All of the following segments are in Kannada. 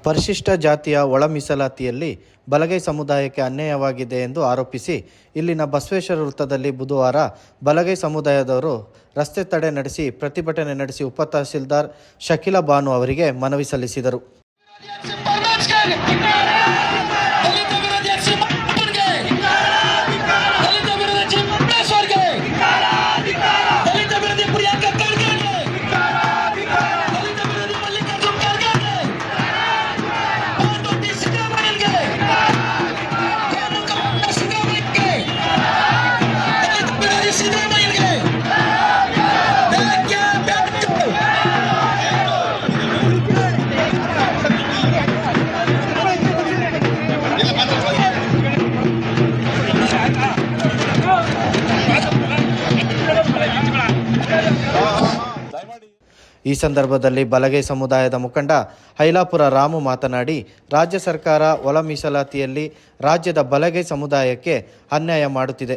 ಪರಿಶಿಷ್ಟ ಜಾತಿಯ ಒಳ ಮೀಸಲಾತಿಯಲ್ಲಿ ಬಲಗೈ ಸಮುದಾಯಕ್ಕೆ ಅನ್ಯಾಯವಾಗಿದೆ ಎಂದು ಆರೋಪಿಸಿ ಇಲ್ಲಿನ ಬಸವೇಶ್ವರ ವೃತ್ತದಲ್ಲಿ ಬುಧವಾರ ಬಲಗೈ ಸಮುದಾಯದವರು ರಸ್ತೆ ತಡೆ ನಡೆಸಿ ಪ್ರತಿಭಟನೆ ನಡೆಸಿ ಉಪತಹಸೀಲ್ದಾರ್ ಶಕೀಲಾ ಬಾನು ಅವರಿಗೆ ಮನವಿ ಸಲ್ಲಿಸಿದರು. ಈ ಸಂದರ್ಭದಲ್ಲಿ ಬಲಗೈ ಸಮುದಾಯದ ಮುಖಂಡ ಹೈಲಾಪುರ ರಾಮು ಮಾತನಾಡಿ, ರಾಜ್ಯ ಸರ್ಕಾರ ಒಳ ಮೀಸಲಾತಿಯಲ್ಲಿ ರಾಜ್ಯದ ಬಲಗೈ ಸಮುದಾಯಕ್ಕೆ ಅನ್ಯಾಯ ಮಾಡುತ್ತಿದೆ.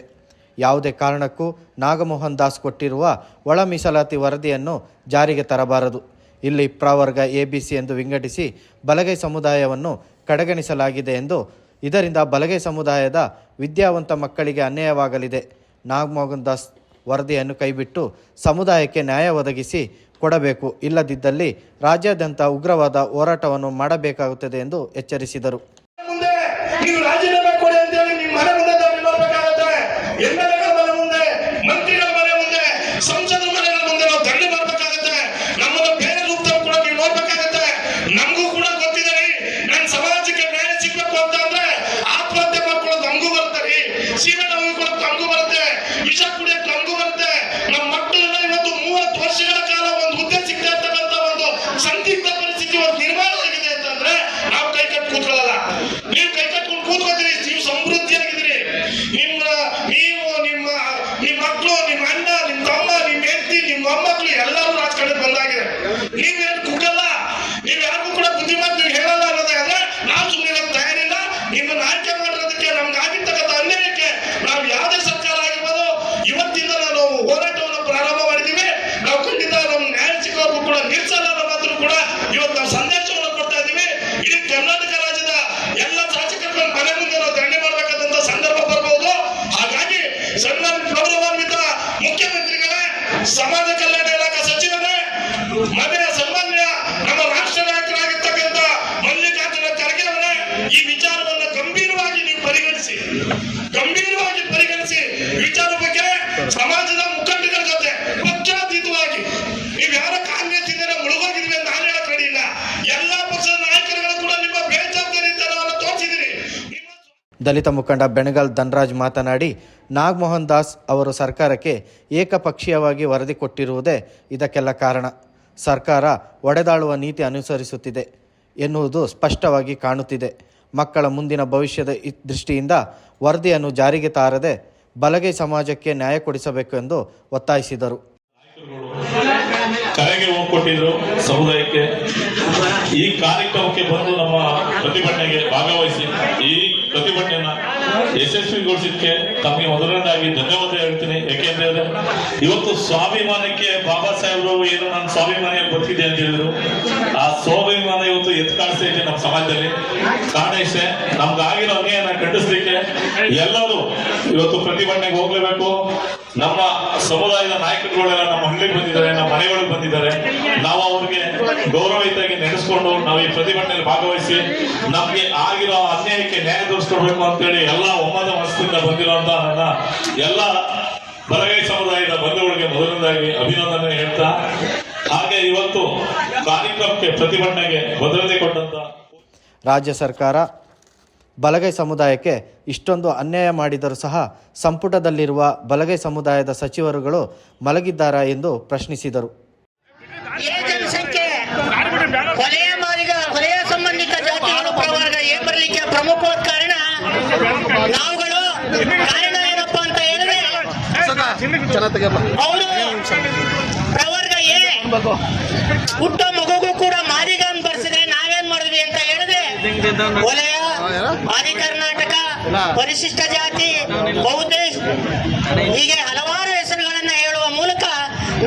ಯಾವುದೇ ಕಾರಣಕ್ಕೂ ನಾಗಮೋಹನ್ ದಾಸ್ ಕೊಟ್ಟಿರುವ ಒಳ ಮೀಸಲಾತಿ ವರದಿಯನ್ನು ಜಾರಿಗೆ ತರಬಾರದು. ಇಲ್ಲಿ ಪ್ರವರ್ಗ ABC ಎಂದು ವಿಂಗಡಿಸಿ ಬಲಗೈ ಸಮುದಾಯವನ್ನು ಕಡೆಗಣಿಸಲಾಗಿದೆ ಎಂದು, ಇದರಿಂದ ಬಲಗೈ ಸಮುದಾಯದ ವಿದ್ಯಾವಂತ ಮಕ್ಕಳಿಗೆ ಅನ್ಯಾಯವಾಗಲಿದೆ. ನಾಗಮೋಹನ್ ದಾಸ್ ವರದಿಯನ್ನು ಕೈಬಿಟ್ಟು ಸಮುದಾಯಕ್ಕೆ ನ್ಯಾಯ ಒದಗಿಸಿ ಕೊಡಬೇಕು. ಇಲ್ಲದಿದ್ದಲ್ಲಿ ರಾಜ್ಯಾದ್ಯಂತ ಉಗ್ರವಾದ ಹೋರಾಟವನ್ನು ಮಾಡಬೇಕಾಗುತ್ತದೆ ಎಂದು ಎಚ್ಚರಿಸಿದರು. ಸಂದಿಗ್ಧ ಪರಿಸ್ಥಿತಿ ನಿರ್ಮಾಣ ಆಗಿದೆ ಅಂತಂದ್ರೆ ನಾವು ಕೈ ಕಟ್ಟಿ ಕೂತ್ಕೊಳ್ಳಲ್ಲ. ನೀವು ಕೈ ಕಟ್ಕೊಂಡು ಕೂತ್ಕೋತೀರಿ, ನೀವು ಸಮೃದ್ಧಿಯಾಗಿದ್ದೀರಿ. ನೀವು ನಿಮ್ಮ ಮಕ್ಕಳು, ನಿಮ್ಮ ಅಣ್ಣ, ನಿಮ್ಮ ತಮ್ಮ, ನಿಮ್ಮ ಹೆಂಡತಿ, ನಿಮ್ಮ ಮೊಮ್ಮಕ್ಕಳು ಎಲ್ಲರೂ ರಾಜಕಾರಣ ಬಂದಾಗಿದೆ. ನೀವೇನು ಕುಗ್ಗಲ್ಲ, ನೀವು ಯಾರಿಗೂ ಕೂಡ ಬುದ್ಧಿಮಾತು ನೀವು ಹೇಳಲ್ಲ ಅನ್ನೋದಾದ್ರೆ ನಾವು ಸುಮ್ಮನೆ ತಯಾರಿಲ್ಲ. ನಿಮ್ಮನ್ನ ಆಯ್ಕೆ ಮಾಡೋದಕ್ಕೆ ನಮ್ಗೆ ಆಗಿರ್ತಕ್ಕಂಥ ಅನ್ಯಾಯಕ್ಕೆ ನಾವು ಯಾವುದೇ ಸರ್ಕಾರ ಆಗಿರ್ಬೋದು ಇವತ್ತಿಂದ ನಾವು ಹೋರಾಟವನ್ನು ಪ್ರಾರಂಭ ಮಾಡಿದ್ದೀವಿ. ನಾವು ಖಂಡಿತ ನಮ್ಮ ನ್ಯಾಯ ಸಿಗೋರ್ಗೂ ಕೂಡ ನಿಲ್ಸಲ್ಲ ಕೂಡ ಇವತ್ತು ನಾವು ಸಂದೇಶವನ್ನು ಕೊಡ್ತಾ ಇದ್ದೀವಿ. ಇಡೀ ಕರ್ನಾಟಕ ರಾಜ್ಯದ ಎಲ್ಲ ಶಾಸಕರ ಮನೆ ಮುಂದೆ ನಾವು ಧರಣಿ ಮಾಡಬೇಕಾದಂತ ಸಂದರ್ಭ ಬರಬಹುದು. ಹಾಗಾಗಿ ಗೌರವಾನ್ವಿತ ಮುಖ್ಯಮಂತ್ರಿಗಳೇ, ಸಮಾಜ ಕಲ್ಯಾಣ ಇಲಾಖಾ ಸಚಿವರೇ, ಮನೆಯ ಸನ್ಮಾನ್ಯ ನಮ್ಮ ರಾಷ್ಟ್ರ ನಾಯಕರಾಗಿರ್ತಕ್ಕಂಥ ಮಲ್ಲಿಕಾರ್ಜುನ ಖರ್ಗೆ ಅವರೇ, ಈ ವಿಚಾರವನ್ನು ಗಂಭೀರವಾಗಿ ನೀವು ಪರಿಗಣಿಸಿ ವಿಚಾರ ಬಗ್ಗೆ ಸಮಾಜದ ಮುಖಂಡರ ಜೊತೆ ಪಕ್ಷಾತೀತವಾಗಿ ನೀವು ಯಾರ ಕಾಂಗ್ರೆಸ್ ಇಂದ ಮುಳುಗೋಗಿದ್ವಿ ಅಂತ ನಾನು ಹೇಳಕ್ ರೆಡಿ ಇಲ್ಲ. ಎಲ್ಲಾ ಪಕ್ಷದ ನಾಯಕರುಗಳು ಕೂಡ ನಿಮ್ಮ ಬೇಜವಾಬ್ದಾರಿತನವನ್ನು ತೋರಿಸಿದಿರಿ. ದಲಿತ ಮುಖಂಡ ಬೆಣಗಲ್ ಧನರಾಜ್ ಮಾತನಾಡಿ, ನಾಗಮೋಹನ್ ದಾಸ್ ಅವರು ಸರ್ಕಾರಕ್ಕೆ ಏಕಪಕ್ಷೀಯವಾಗಿ ವರದಿ ಕೊಟ್ಟಿರುವುದೇ ಇದಕ್ಕೆಲ್ಲ ಕಾರಣ. ಸರ್ಕಾರ ಒಡೆದಾಳುವ ನೀತಿ ಅನುಸರಿಸುತ್ತಿದೆ ಎನ್ನುವುದು ಸ್ಪಷ್ಟವಾಗಿ ಕಾಣುತ್ತಿದೆ. ಮಕ್ಕಳ ಮುಂದಿನ ಭವಿಷ್ಯದ ದೃಷ್ಟಿಯಿಂದ ವರದಿಯನ್ನು ಜಾರಿಗೆ ತಾರದೆ ಬಲಗೈ ಸಮಾಜಕ್ಕೆ ನ್ಯಾಯ ಕೊಡಿಸಬೇಕು ಎಂದು ಒತ್ತಾಯಿಸಿದರು. ಕರೆಗೆ ಹೋಗಿಕೊಟ್ಟಿದ್ರು ಸಮುದಾಯಕ್ಕೆ. ಈ ಕಾರ್ಯಕ್ರಮಕ್ಕೆ ಬಂದು ನಮ್ಮ ಪ್ರತಿಭಟನೆಗೆ ಭಾಗವಹಿಸಿ ಈ ಪ್ರತಿಭಟನೆಯನ್ನ ಯಶಸ್ವಿಗೊಳಿಸಿದ್ದಕ್ಕೆ ತಮಗೆ ಮೊದಲನೇದಾಗಿ ಧನ್ಯವಾದ ಹೇಳ್ತೀನಿ. ಯಾಕೆಂದ್ರೆ ಇವತ್ತು ಸ್ವಾಭಿಮಾನಕ್ಕೆ ಬಾಬಾ ಸಾಹೇಬರು ಏನು ನಾನು ಸ್ವಾಭಿಮಾನಿಯಾಗಿ ಬರ್ತಿದ್ದೆ ಅಂತ ಹೇಳಿದ್ರು. ಆ ಸ್ವಾಭಿಮಾನ ಇವತ್ತು ಎತ್ತು ಕಾಣಿಸ್ತಾ ಇದೆ ನಮ್ಮ ಸಮಾಜದಲ್ಲಿ. ಕಾರಣ ಇಷ್ಟೇ, ನಮ್ಗಾಗಿರೋ ಅನ್ಯಾಯನ ಖಂಡಿಸ್ಲಿಕ್ಕೆ ಎಲ್ಲರೂ ಇವತ್ತು ಪ್ರತಿಭಟನೆಗೆ ಹೋಗ್ಲೇಬೇಕು. ನಮ್ಮ ಸಮುದಾಯದ ನಾಯಕರುಗಳೆಲ್ಲ ನಮ್ಮ ಹಳ್ಳಿಗೆ ಬಂದಿದ್ದಾರೆ, ನಮ್ಮ ಮನೆಗಳಿಗೆ ಬಂದಿದ್ದಾರೆ. ನಾವು ಅವ್ರಿಗೆ ಗೌರವಯುತವಾಗಿ ನೆನೆಸ್ಕೊಂಡು ನಾವು ಈ ಪ್ರತಿಭಟನೆಯಲ್ಲಿ ಭಾಗವಹಿಸಿ ನಮ್ಗೆ ಆಗಿರೋ ಅನ್ಯಾಯಕ್ಕೆ ನ್ಯಾಯ ದೊರಕಿಸ್ಕೊಡ್ಬೇಕು ಅಂತೇಳಿ ಎಲ್ಲ ಒಮ್ಮದ ಮನಸ್ಸಿನಿಂದ ಬಂದಿರುವಂತ ನನ್ನ ಎಲ್ಲ ಬಲಗೈ ಸಮುದಾಯದ ಬಂಧುಗಳಿಗೆ ಮೊದಲನೇದಾಗಿ ಅಭಿನಂದನೆ ಹೇಳ್ತಾ, ಹಾಗೆ ಇವತ್ತು ಕಾರ್ಯಕ್ರಮಕ್ಕೆ ಪ್ರತಿಭಟನೆಗೆ ಭದ್ರತೆ ಕೊಟ್ಟಂತ ರಾಜ್ಯ ಸರ್ಕಾರ ಬಲಗೈ ಸಮುದಾಯಕ್ಕೆ ಇಷ್ಟೊಂದು ಅನ್ಯಾಯ ಮಾಡಿದರೂ ಸಹ ಸಂಪುಟದಲ್ಲಿರುವ ಬಲಗೈ ಸಮುದಾಯದ ಸಚಿವರುಗಳು ಮಲಗಿದ್ದಾರಾ ಎಂದು ಪ್ರಶ್ನಿಸಿದರು. ಹೊಲೆಯ ಸಂಬಂಧಿತ ಜಾತಿಗಳು ಪ್ರವರ್ಗ ಬರಲಿಕ್ಕೆ ಪ್ರಮುಖವಾದ ಕಾರಣ ನಾವುಗಳು ಕಾರಣ ಏನಪ್ಪಾ ಅಂತ ಹೇಳಿದ್ರೆ ಅವರು ಪ್ರವರ್ಗ ಹುಟ್ಟೋ ಮಗುಗೂ ಕೂಡ ಮಾದಿಗನ್ ಬರ್ಸಿದ್ರೆ ನಾವೇನ್ ಮಾಡಿದ್ವಿ ಅಂತ ಹೇಳಿದ್ರೆ ಹೊಲೆಯ ಆದಿ ಕರ್ನಾಟಕ ಪರಿಶಿಷ್ಟ ಜಾತಿ ಬಹುತೇಶ ಹೀಗೆ ಹಲವಾರು ಹೆಸರುಗಳನ್ನ ಹೇಳುವ ಮೂಲಕ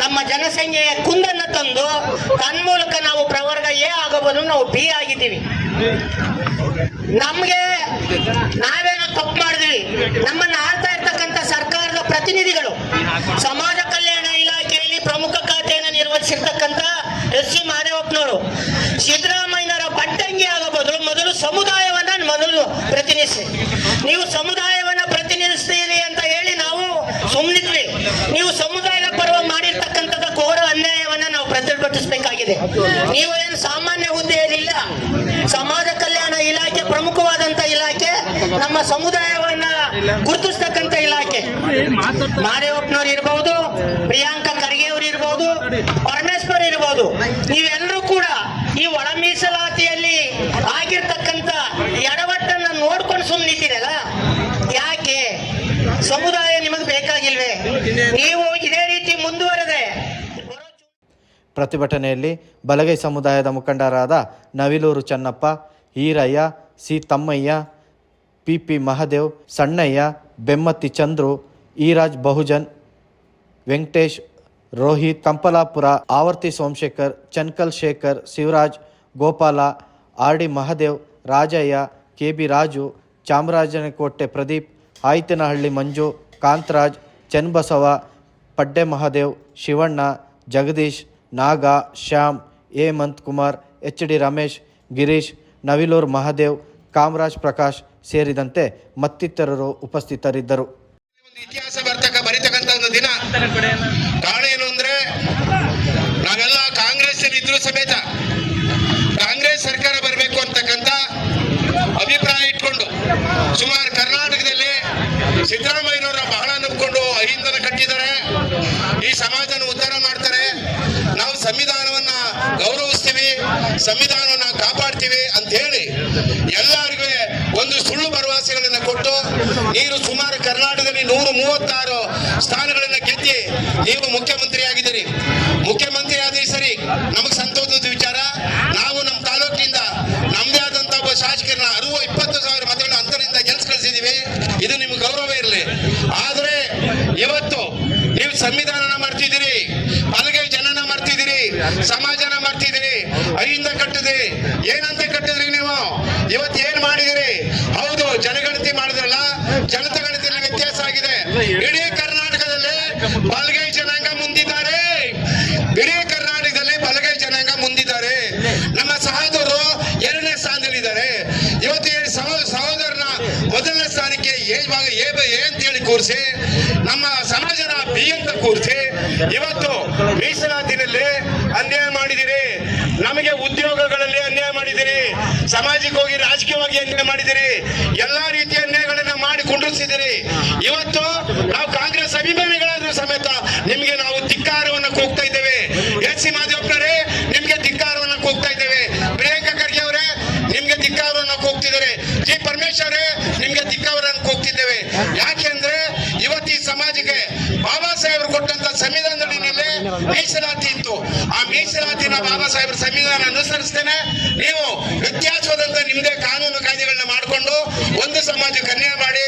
ನಮ್ಮ ಜನಸಂಖ್ಯೆಯ ಕುಂದನ್ನು ತಂದು ತನ್ಮೂಲಕ ನಾವು ಪ್ರವರ್ಗ ಎ ಆಗಬಹುದು, ನಾವು ಬಿ ಆಗಿದ್ದೀವಿ. ನಮ್ಗೆ ನಾವೇನೋ ತಪ್ಪು ಮಾಡಿದ್ವಿ, ನಮ್ಮನ್ನ ಆಳ್ತಾ ಇರ್ತಕ್ಕಂಥ ಸರ್ಕಾರದ ಪ್ರತಿನಿಧಿಗಳು ಸಮಾಜ ಕಲ್ಯಾಣ ಇಲಾಖೆಯಲ್ಲಿ ಪ್ರಮುಖ ಖಾತೆಯನ್ನು ನಿರ್ವಹಿಸಿರ್ತಕ್ಕಂಥ ಎಸ್.ಸಿ. ಮಾದೇವಪ್ಪನವರು ಸಿದ್ದರಾಮಯ್ಯನವರ ಬಡ್ಡಂಗಿ ಆಗೋ ಬದಲು ಮೊದಲು ಸಮುದಾಯವನ್ನ ಮೊದಲು ಪ್ರತಿನಿಧಿಸಿ, ನೀವು ಸಮುದಾಯವನ್ನ ಪ್ರತಿನಿಧಿಸ್ತೀರಿ ಅಂತ ಹೇಳಿ ನಾವು ಸುಮ್ಮನಿದ್ವಿ. ನೀವು ಸಮುದಾಯದ ಪರವಾಗಿ ಮಾಡಿರ್ತಕ್ಕಂಥದ ಘೋರ ಅನ್ಯಾಯವನ್ನ ನಾವು ಪ್ರತಿಭಟಿಸಬೇಕಾಗಿದೆ. ನೀವು ಏನು ಸಾಮಾನ್ಯ ಹುದ್ದೆಯಲ್ಲಿಲ್ಲ, ಸಮಾಜ ಕಲ್ಯಾಣ ಇಲಾಖೆ ಪ್ರಮುಖವಾದಂತ ಇಲಾಖೆ, ನಮ್ಮ ಸಮುದಾಯವನ್ನ ಗುರುತಿಸ್ತಕ್ಕಂಥ ಇಲಾಖೆ. ಮಾದೇವಪ್ಪನವ್ರು ಇರ್ಬಹುದು, ಪ್ರಿಯಾಂಕಾ ಖರ್ಗೆ ಅವರು ಇರ್ಬಹುದು, ಪರಮೇಶ್ವರ್ ಇರ್ಬಹುದು, ನೀವೆಲ್ಲರೂ ಕೂಡ ಈ ಒಳ ಮೀಸಲಾತಿಯಲ್ಲಿ ಆಗಿರ್ತಕ್ಕಂಥ ಎಡವಟ್ಟನ್ನ ನೋಡ್ಕೊಂಡು ಸುಮ್ಮನಿದ್ದೀರಲ್ಲ, ಯಾಕೆ? ಸಮುದಾಯ ನಿಮಗೆ ಬೇಕಾಗಿಲ್ವೇ? ನೀವು ಇದೇ ರೀತಿ ಮುಂದುವರೆದೆ ಪ್ರತಿಭಟನೆಯಲ್ಲಿ ಬಲಗೈ ಸಮುದಾಯದ ಮುಖಂಡರಾದ ನವಿಲೂರು ಚನ್ನಪ್ಪ, ಈರಯ್ಯ, ಸಿ ತಮ್ಮಯ್ಯ, ಪಿ ಮಹದೇವ್, ಸಣ್ಣಯ್ಯ, ಬೆಮ್ಮತ್ತಿ ಚಂದ್ರು, ಈರಾಜ್ ಬಹುಜನ್, ವೆಂಕಟೇಶ್, ರೋಹಿತ್, ಕಂಪಲಾಪುರ, ಆವರ್ತಿ ಸೋಮಶೇಖರ್, ಚನ್ಕಲ್ ಶೇಖರ್, ಶಿವರಾಜ್, ಗೋಪಾಲ, ಆರ್.ಡಿ. ಮಹದೇವ್, ರಾಜಯ್ಯ, ಕೆ.ಬಿ. ರಾಜು, ಚಾಮರಾಜನಕೋಟೆ ಪ್ರದೀಪ್, ಆಯ್ತನಹಳ್ಳಿ ಮಂಜು, ಕಾಂತರಾಜ್, ಚನ್ನಬಸವ, ಪಡ್ಡೆ ಮಹದೇವ್, ಶಿವಣ್ಣ, ಜಗದೀಶ್, ನಾಗ, ಶ್ಯಾಮ್, ಹೇಮಂತ್ ಕುಮಾರ್, ಎಚ್.ಡಿ. ರಮೇಶ್, ಗಿರೀಶ್, ನವಿಲೂರು ಮಹದೇವ್, ಕಾಮರಾಜ್ ಪ್ರಕಾಶ್ ಸೇರಿದಂತೆ ಮತ್ತಿತರರು ಉಪಸ್ಥಿತರಿದ್ದರು. ಇತಿಹಾಸ ಬರೀತಕ್ಕಂಥ ಒಂದು ದಿನ. ಕಾರಣ ಏನು ಅಂದ್ರೆ, ನಾವೆಲ್ಲ ಕಾಂಗ್ರೆಸ್ ಇದ್ರೂ ಸಮೇತ ಕಾಂಗ್ರೆಸ್ ಸರ್ಕಾರ ಬರಬೇಕು ಅಂತಕ್ಕಂಥ ಅಭಿಪ್ರಾಯ ಇಟ್ಕೊಂಡು ಸುಮಾರು ಕರ್ನಾಟಕದಲ್ಲಿ ಸಿದ್ದರಾಮಯ್ಯನವರ ಬಹಳ ನಂಬಿಕೊಂಡು ಅಹಿಂದನ ಕಟ್ಟಿದ್ದಾರೆ, ಈ ಸಮಾಜನ ಉದ್ಧಾರ ಮಾಡ್ತಾರೆ, ನಾವು ಸಂವಿಧಾನವನ್ನ ಗೌರವಿಸ್ತೀವಿ, ಸಂವಿಧಾನವನ್ನ ಕಾಪಾಡ್ತೀವಿ ಅಂತ ಹೇಳಿ ಎಲ್ಲರಿಗೂ ಒಂದು ಸುಳ್ಳು ಭರವಸೆಗಳನ್ನ ಕೊಟ್ಟು ನೀರು ಸುಮಾರು ಕರ್ನಾಟಕದಲ್ಲಿ 136 ಸ್ಥಾನಗಳನ್ನ ಗೆದ್ದಿ ನೀವು ಮುಖ್ಯಮಂತ್ರಿ ಆಗಿದ್ದೀರಿ. ಮುಖ್ಯಮಂತ್ರಿ ಆದ್ರಿ ಸರಿ, ನಮಗೆ ಸಂತೋಷದ ವಿಚಾರ. ನಾವು ನಮ್ಮ ತಾಲೂಕಿನಿಂದ ನಮ್ದೇ ಆದಂತ ಒಬ್ಬ ಶಾಸಕರನ್ನ 20,000 ಮತಗಳ ಅಂತರದಿಂದ ಗೆಲ್ಸ್ ಕಳಿಸಿದೀವಿ. ಇದು ನಿಮ್ಗೆ ಗೌರವ ಇರಲಿ. ಆದ್ರೆ ಇವತ್ತು ನೀವು ಸಂವಿಧಾನನ ಮಾಡ್ತಿದ್ದೀರಿ, ಬಲಗೈ ಜನನ ಮಾಡ್ತಿದ್ದೀರಿ, ಸಮಾಜನ ಮಾಡ್ತಿದ್ದೀರಿ, ಅಹಿಂದ ಕಟ್ಟಿದ್ರಿ. ಏನಂತ ಕಟ್ಟಿದ್ರಿ ನೀವು? ಇವತ್ತು ಏನ್ ಮಾಡಿದಿರಿ? ಹೌದು, ಜನಗಣತಿ ಮಾಡಿದ್ರಲ್ಲ, ಜನತಗಣತಿಯಲ್ಲಿ ವ್ಯತ್ಯಾಸ ಆಗಿದೆ. ಇಡೀ ಕರ್ನಾಟಕದಲ್ಲಿ ಬಲಗೈ ಜನಾಂಗ ಮುಂದಿದ್ದಾರೆ, ಇಡೀ ಕರ್ನಾಟಕದಲ್ಲಿ ಬಲಗೈ ಜನಾಂಗ ಮುಂದಿದ್ದಾರೆ. ನಮ್ಮ ಸಹೋದರರು 2ನೇ ಸ್ಥಾನದಲ್ಲಿದ್ದಾರೆ. ಇವತ್ತು ಸಹೋದರನ ಮೊದಲನೇ ಸ್ಥಾನಕ್ಕೆ ಎ ಅಂತ ಹೇಳಿ ಕೂರಿಸಿ, ನಮ್ಮ ಸಮಾಜನ ಬಿ ಅಂತ ಕೂರಿಸಿ ಇವತ್ತು ಮೀಸಲಾತಿನಲ್ಲಿ ಅನ್ಯಾಯ ಮಾಡಿದಿರಿ. ನಮಗೆ ಉದ್ಯೋಗಗಳಲ್ಲಿ ಅನ್ಯಾಯ ಮಾಡಿದಿರಿ, ಸಾಮಾಜಿಕವಾಗಿ ರಾಜಕೀಯವಾಗಿ ಅನ್ಯಾಯ ಮಾಡಿದಿರಿ, ಎಲ್ಲಾ ರೀತಿಯ ಅನ್ಯಾಯಗಳನ್ನ ಮಾಡಿ ಕೊಂಡಿಸಿದಿರಿ. ಇವತ್ತು ನಾವು ಕಾಂಗ್ರೆಸ್ ಅಭಿಮಾನಿಗಳಾದ್ರೂ ಸಮೇತ ನಿಮ್ಗೆ ನಾವು ಧಿಕ್ಕಾರವನ್ನ ಕೂಗ್ತಾ ಇದ್ದೇವೆ. ಎಸ್.ಸಿ. ಮಾದೇವಪ್ಪನವರೇ, ನಿಮ್ಗೆ ಧಿಕ್ಕಾರವನ್ನ ಕೂಗ್ತಾ ಇದ್ದೇವೆ. ಪ್ರಿಯಾಂಕಾ ಖರ್ಗೆ ಅವರೇ, ನಿಮ್ಗೆ ಧಿಕ್ಕಾರವನ್ನ ಕೂಗ್ತಿದ್ದಾರೆ. ಜಿ ಪರಮೇಶ್ವರೇ, ನಿಮ್ಗೆ ಧಿಕ್ಕಾರವನ್ನ ಕೂಗ್ತಿದ್ದೇವೆ. ಯಾಕೆಂದ್ರೆ ಇವತ್ತು ಈ ಸಮಾಜಕ್ಕೆ ಬಾಬಾ ಸಾಹೇಬರು ಕೊಟ್ಟಂತ ಸಂವಿಧಾನದಲ್ಲಿ ಮೀಸಲಾತಿ ಇತ್ತು. ಆ ಮೀಸಲಾತಿನ ಬಾಬಾ ಸಾಹೇಬರ ಸಂವಿಧಾನ ಅನುಸರಿಸ್ತೇನೆ. ನೀವು ವ್ಯತ್ಯಾಸವಾದಂತ ನಿಮ್ದೇ ಕಾನೂನು ಕಾಯ್ದೆಗಳನ್ನ ಮಾಡಿಕೊಂಡು ಒಂದು ಸಮಾಜಕ್ಕೆ ಅನ್ಯಾಯ ಮಾಡಿ